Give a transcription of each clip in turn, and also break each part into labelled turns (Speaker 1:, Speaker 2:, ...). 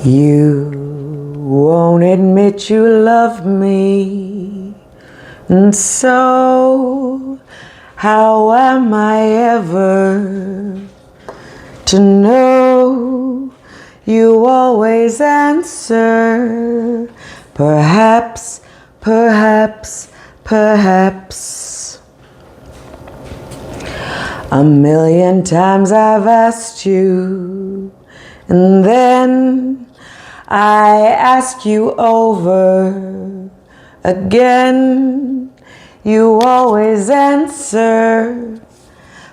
Speaker 1: You won't admit you love me, and so how am I ever to know? You always answer, perhaps, perhaps, perhaps. A million times I've asked you, and then I ask you over again. You always answer,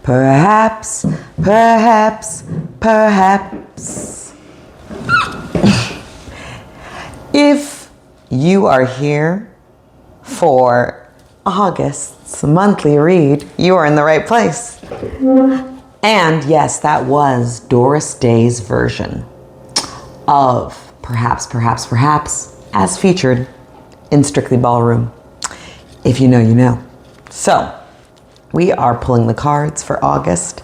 Speaker 1: perhaps, perhaps, perhaps. If you are here for August's monthly read, you are in the right place. And yes, that was Doris Day's version of Perhaps, Perhaps, Perhaps, as featured in Strictly Ballroom. If you know, you know. So, we are pulling the cards for August.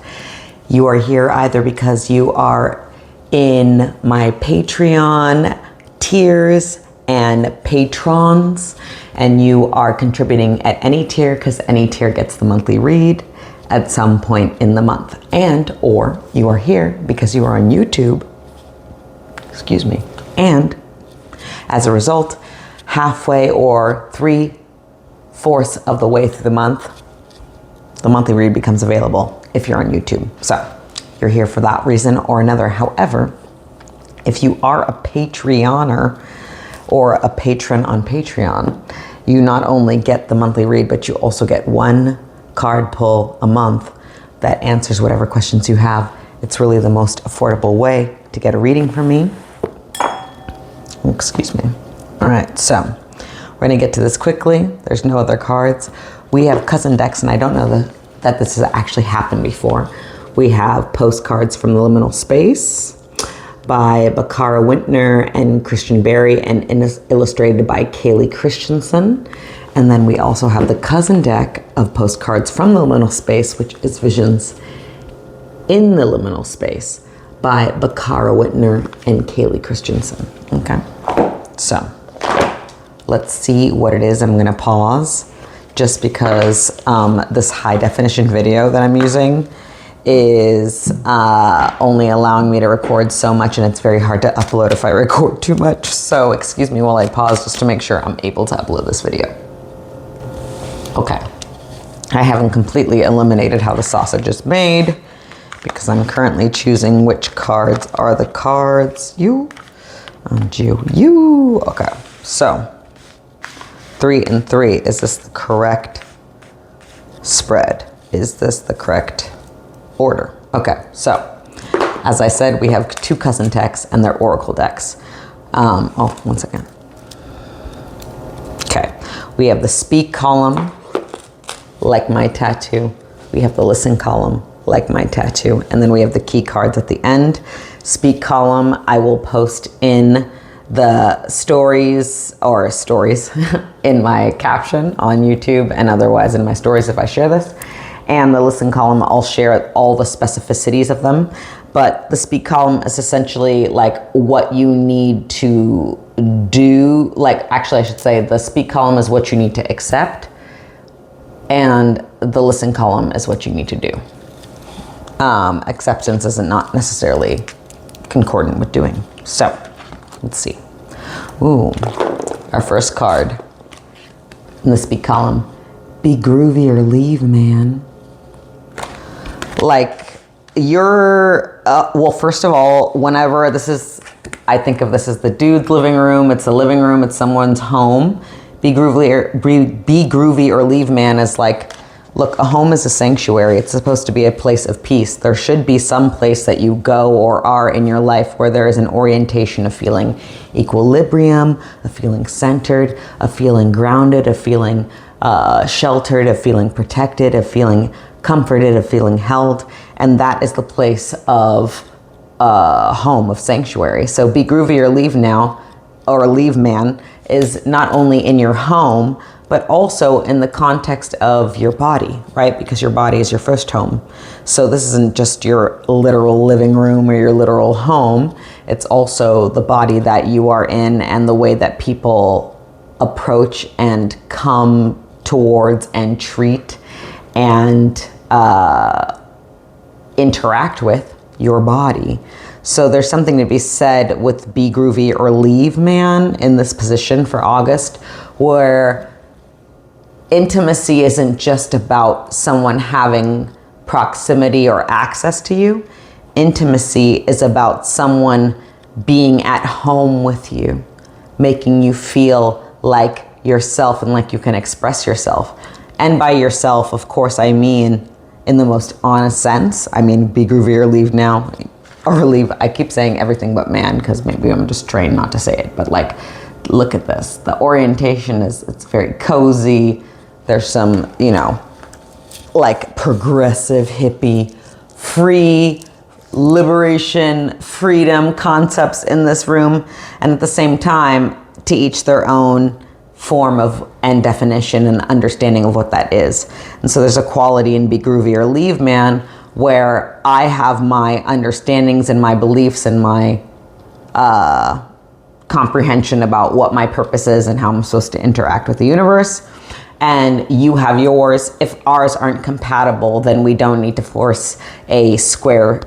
Speaker 1: You are here either because you are in my Patreon tiers and patrons, and you are contributing at any tier, because any tier gets the monthly read at some point in the month. And, or you are here because you are on YouTube, and as a result, halfway or 3/4 of the way through the month, the monthly read becomes available if you're on YouTube. So you're here for that reason or another. However, if you are a Patreoner or a patron on Patreon, you not only get the monthly read, but you also get one card pull a month that answers whatever questions you have. It's really the most affordable way to get a reading from me. Excuse me. All right, so we're gonna get to this quickly. There's no other cards. We have cousin decks, and I don't know that this has actually happened before. We have Postcards from the Liminal Space by Bakara, Wintner, and Christian Berry, and illustrated by Kaylee Christenson. And then we also have the cousin deck of Postcards from the Liminal Space, which is Visions in the Liminal Space by Bakara, Wintner, and Kaylee Christenson. Okay, so let's see what it is. I'm gonna pause just because this high definition video that I'm using is only allowing me to record so much, and it's very hard to upload if I record too much. So excuse me while I pause just to make sure I'm able to upload this video. Okay, I haven't completely eliminated how the sausage is made because I'm currently choosing which cards are the cards. You. Okay, so 3 and 3. Is this the correct spread? Is this the correct order? Okay, so as I said, we have 2 cousin decks and they're oracle decks. One second. Okay, we have the speak column, like my tattoo. We have the listen column, like my tattoo, and then we have the key cards at the end. Speak column, I will post in the stories in my caption on YouTube, and otherwise in my stories if I share this. And the listen column, I'll share all the specificities of them. But the speak column is essentially like what you need to do. Like, actually I should say the speak column is what you need to accept, and the listen column is what you need to do. Acceptance is not necessarily concordant with doing. So let's see. Ooh, our first card in the speak column. Be groovy or leave, man. Like, you're, well, first of all, whenever this is, I think of this as the dude's living room. It's a living room. It's someone's home. Be groovy or leave, man is like, look, a home is a sanctuary. It's supposed to be a place of peace. There should be some place that you go or are in your life where there is an orientation of feeling equilibrium, of feeling centered, of feeling grounded, of feeling sheltered, of feeling protected, of feeling comforted, of feeling held. And that is the place of home, of sanctuary. So be groovy or leave now or leave man is not only in your home, but also in the context of your body, right? Because your body is your first home. So this isn't just your literal living room or your literal home. It's also the body that you are in and the way that people approach and come towards and treat and interact with your body. So there's something to be said with be groovy or leave man in this position for August, where intimacy isn't just about someone having proximity or access to you. Intimacy is about someone being at home with you, making you feel like yourself and like you can express yourself. And by yourself, of course, I mean in the most honest sense. I mean, be groovy or leave now, or leave. I keep saying everything but man because maybe I'm just trained not to say it, but like, look at this. The orientation it's very cozy. There's some, you know, like progressive hippie, free liberation, freedom concepts in this room. And at the same time, to each their own form of and definition and understanding of what that is. And so there's a quality in be groovy or leave man where I have my understandings and my beliefs and my comprehension about what my purpose is and how I'm supposed to interact with the universe. And you have yours. If ours aren't compatible, then we don't need to force a square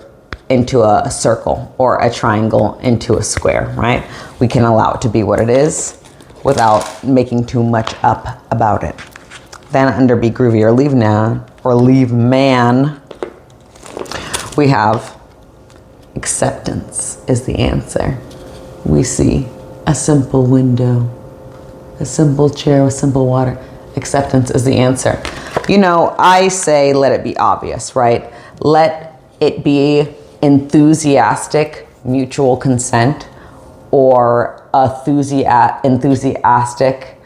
Speaker 1: into a circle or a triangle into a square, right? We can allow it to be what it is without making too much up about it. Then under be groovy or leave now, or leave man, we have acceptance is the answer. We see a simple window, a simple chair with simple water. Acceptance is the answer. You know, I say let it be obvious, right? Let it be enthusiastic mutual consent or enthusiastic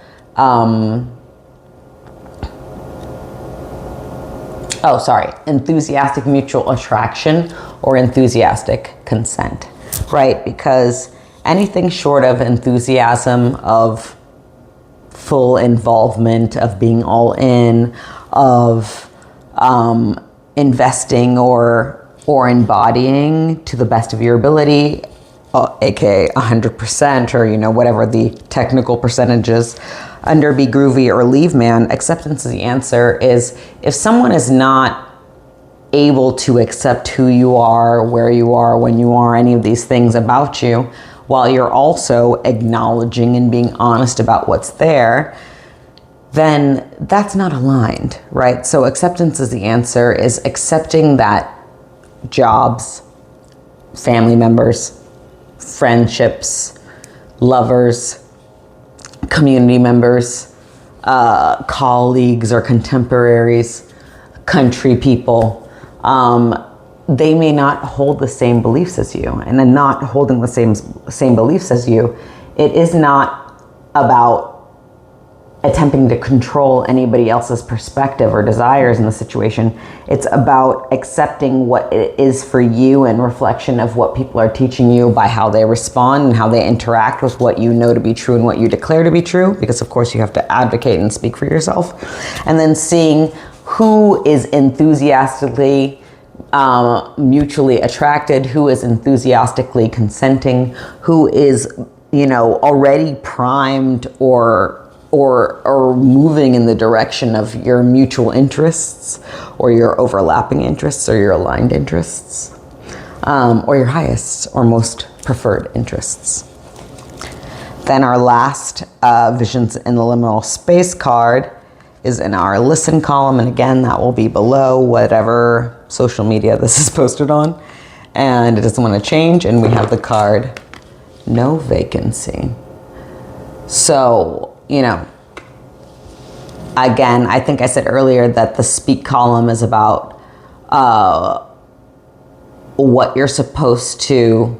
Speaker 1: enthusiastic mutual attraction or enthusiastic consent, right? Because anything short of enthusiasm, of full involvement, of being all in, of investing or embodying to the best of your ability, aka 100%, or you know, whatever the technical percentages under be groovy or leave man, acceptance is the answer. Is if someone is not able to accept who you are, where you are, when you are, any of these things about you, while you're also acknowledging and being honest about what's there, then that's not aligned, right? So acceptance is the answer, is accepting that jobs, family members, friendships, lovers, community members, colleagues or contemporaries, country people, they may not hold the same beliefs as you. And then not holding the same beliefs as you, it is not about attempting to control anybody else's perspective or desires in the situation. It's about accepting what it is for you and reflection of what people are teaching you by how they respond and how they interact with what you know to be true and what you declare to be true, because of course you have to advocate and speak for yourself. And then seeing who is enthusiastically mutually attracted, who is enthusiastically consenting, who is, you know, already primed or moving in the direction of your mutual interests or your overlapping interests or your aligned interests, or your highest or most preferred interests. Then our last Visions in the Liminal Space card is in our listen column, and again, that will be below whatever social media this is posted on, and it doesn't want to change. And we have the card No Vacancy. So, you know, again, I think I said earlier that the speak column is about what you're supposed to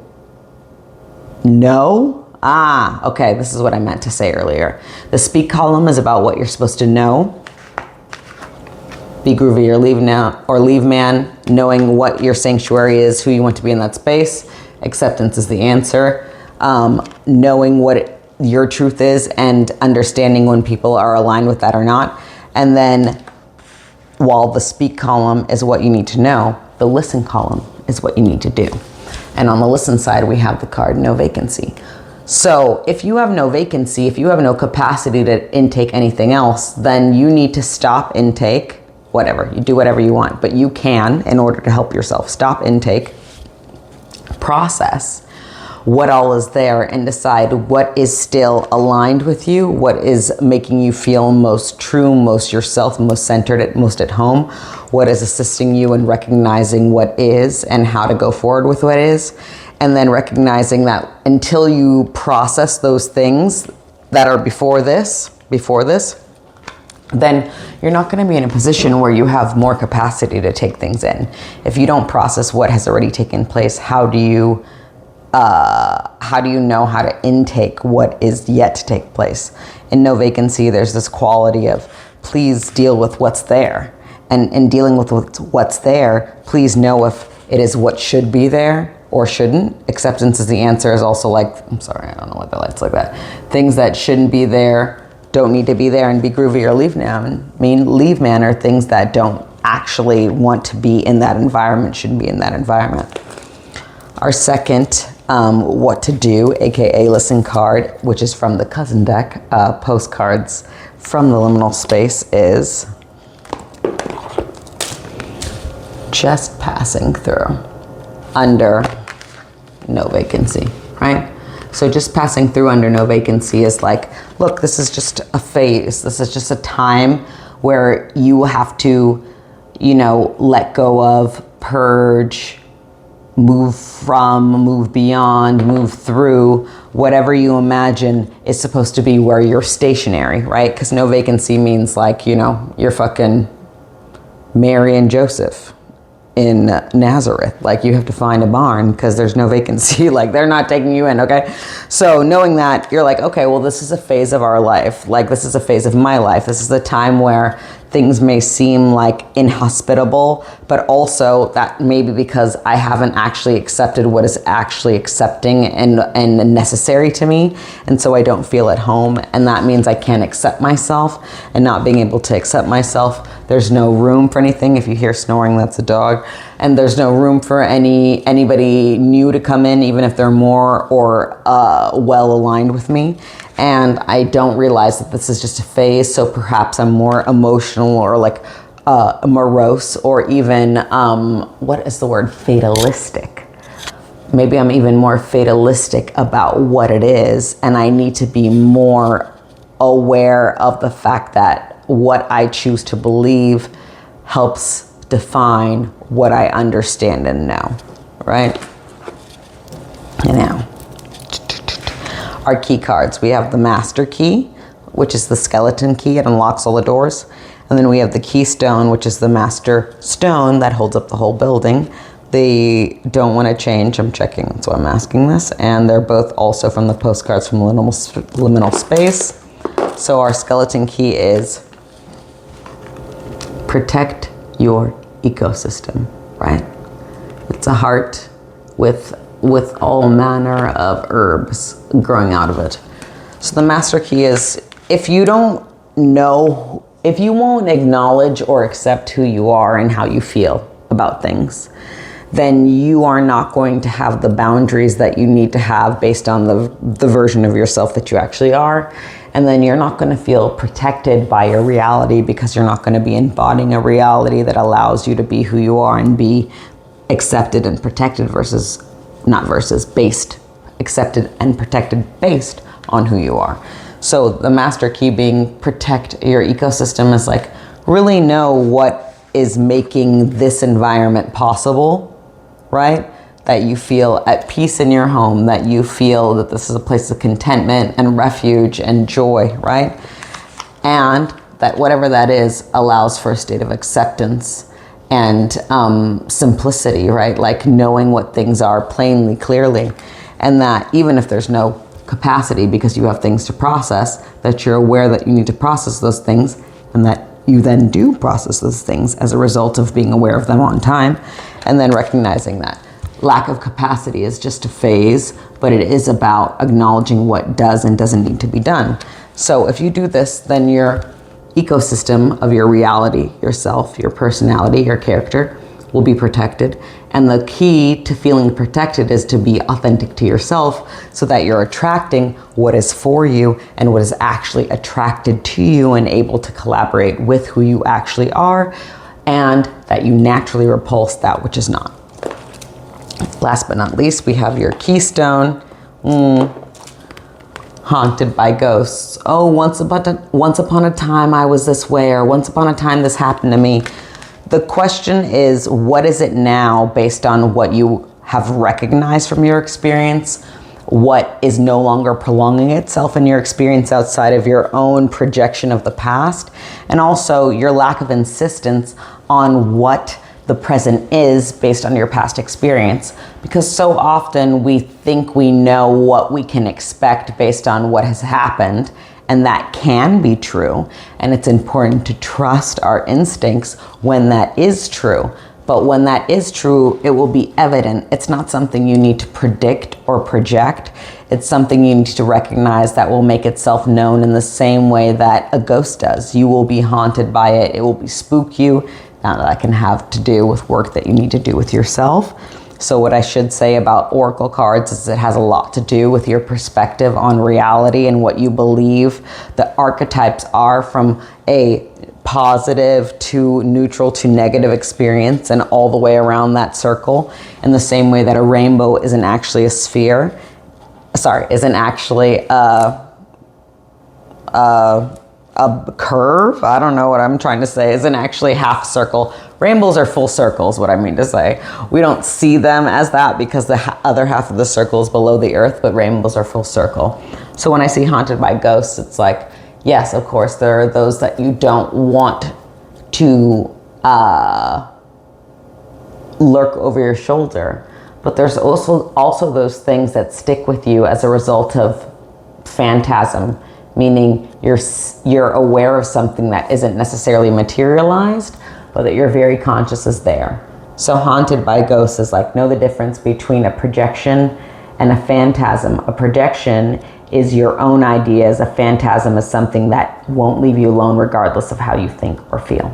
Speaker 1: know. Okay, this is what I meant to say earlier. The speak column is about what you're supposed to know. Be groovy or leave now, or leave man, knowing what your sanctuary is, who you want to be in that space. Acceptance is the answer. Knowing what your truth is, and understanding when people are aligned with that or not. And then while the speak column is what you need to know, the listen column is what you need to do. And on the listen side, we have the card no vacancy. So if you have no vacancy, if you have no capacity to intake anything else, then you need to stop intake, whatever, you do whatever you want, but you can, in order to help yourself, stop intake, process what all is there, and decide what is still aligned with you, what is making you feel most true, most yourself, most centered, most at home, what is assisting you in recognizing what is and how to go forward with what is. And then recognizing that until you process those things that are before this, then you're not going to be in a position where you have more capacity to take things in. If you don't process what has already taken place, how do you know how to intake what is yet to take place? In no vacancy, there's this quality of please deal with what's there. And in dealing with what's there, please know if it is what should be there or shouldn't. Acceptance is the answer is also like, I'm sorry, I don't know what the light's like that. Things that shouldn't be there don't need to be there, and be groovy or leave man are things that don't actually want to be in that environment, shouldn't be in that environment. Our second what to do, aka listen card, which is from the cousin deck, postcards from the liminal space, is just passing through under no vacancy, right? So just passing through under no vacancy is like, look, this is just a phase. This is just a time where you have to, let go of, purge, move from, move beyond, move through whatever you imagine is supposed to be where you're stationary, right? Because no vacancy means like, you're fucking Mary and Joseph in Nazareth. Like, you have to find a barn because there's no vacancy. Like, they're not taking you in, okay? So knowing that, you're like, okay, well, this is a phase of our life. Like, this is a phase of my life. This is the time where things may seem like inhospitable, but also that maybe because I haven't actually accepted what is actually accepting and necessary to me. And so I don't feel at home. And that means I can't accept myself, and not being able to accept myself, there's no room for anything. If you hear snoring, that's a dog. And there's no room for anybody new to come in, even if they're more or well aligned with me. And I don't realize that this is just a phase. So perhaps I'm more emotional or like morose, or even, what is the word? Fatalistic. Maybe I'm even more fatalistic about what it is. And I need to be more aware of the fact that what I choose to believe helps define what I understand and know, right? Now, our key cards. We have the master key, which is the skeleton key. It unlocks all the doors. And then we have the keystone, which is the master stone that holds up the whole building. They don't want to change. I'm checking, that's why I'm asking this. And they're both also from the postcards from liminal space. So our skeleton key is protect your ecosystem, right? It's a heart with all manner of herbs growing out of it. So the master key is, if you don't know, if you won't acknowledge or accept who you are and how you feel about things, then you are not going to have the boundaries that you need to have based on the version of yourself that you actually are. And then you're not going to feel protected by your reality, because you're not going to be embodying a reality that allows you to be who you are and be accepted and protected accepted and protected based on who you are. So the master key being protect your ecosystem is like, really know what is making this environment possible, right? That you feel at peace in your home, that you feel that this is a place of contentment and refuge and joy, right? And that whatever that is allows for a state of acceptance and simplicity, right? Like knowing what things are plainly, clearly. And that even if there's no capacity because you have things to process, that you're aware that you need to process those things, and that you then do process those things as a result of being aware of them on time, and then recognizing that lack of capacity is just a phase, but it is about acknowledging what does and doesn't need to be done. So if you do this, then your ecosystem of your reality, yourself, your personality, your character will be protected. And the key to feeling protected is to be authentic to yourself so that you're attracting what is for you and what is actually attracted to you and able to collaborate with who you actually are, and that you naturally repulse that which is not. Last but not least, we have your Keystone. Haunted by ghosts. Oh, once upon a time I was this way, or once upon a time this happened to me. The question is, what is it now based on what you have recognized from your experience? What is no longer prolonging itself in your experience outside of your own projection of the past? And also your lack of insistence on what the present is based on your past experience. Because so often we think we know what we can expect based on what has happened, and that can be true. And it's important to trust our instincts when that is true. But when that is true, it will be evident. It's not something you need to predict or project. It's something you need to recognize that will make itself known in the same way that a ghost does. You will be haunted by it. It will spook you. Now that can have to do with work that you need to do with yourself. So what I should say about Oracle cards is it has a lot to do with your perspective on reality and what you believe the archetypes are, from a positive to neutral to negative experience and all the way around that circle, in the same way that a rainbow isn't actually a sphere. Isn't actually a curve. I don't know what I'm trying to say. Isn't actually half circle. Rainbows are full circles, what I mean to say. We don't see them as that because the other half of the circle is below the earth, but rainbows are full circle. So when I see haunted by ghosts, it's like, yes, of course, there are those that you don't want to lurk over your shoulder. But there's also those things that stick with you as a result of phantasm, meaning you're aware of something that isn't necessarily materialized, but that you're very conscious is there. So haunted by ghosts is like, know the difference between a projection and a phantasm. A projection is your own ideas. A phantasm is something that won't leave you alone regardless of how you think or feel.